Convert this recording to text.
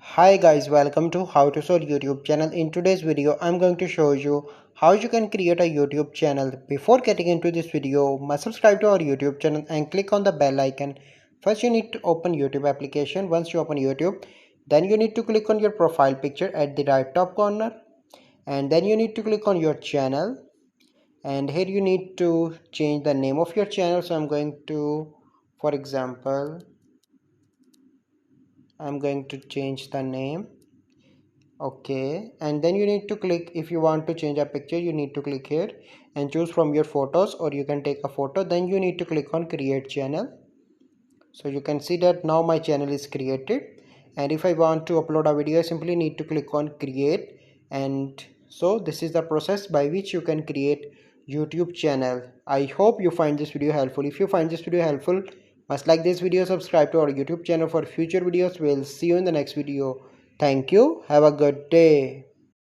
Hi guys, welcome to How to Solve YouTube channel. In today's video, I'm going to show you how you can create a YouTube channel. Before getting into this video, must subscribe to our YouTube channel and click on the bell icon. First, you need to open YouTube application. Once you open YouTube, then you need to click on your profile picture at the right top corner, and then you need to click on your channel. And here you need to change the name of your channel. So for example, I'm going to change the name. Okay, and then you need to click, if you want to change a picture, you need to click here and choose from your photos, or you can take a photo. Then you need to click on create channel. So you can see that now my channel is created, and if I want to upload a video, I simply need to click on create. And so this is the process by which you can create YouTube channel. I hope you find this video helpful. If you find this video helpful, must like this video, subscribe to our YouTube channel for future videos. We'll see you in the next video. Thank you. Have a good day.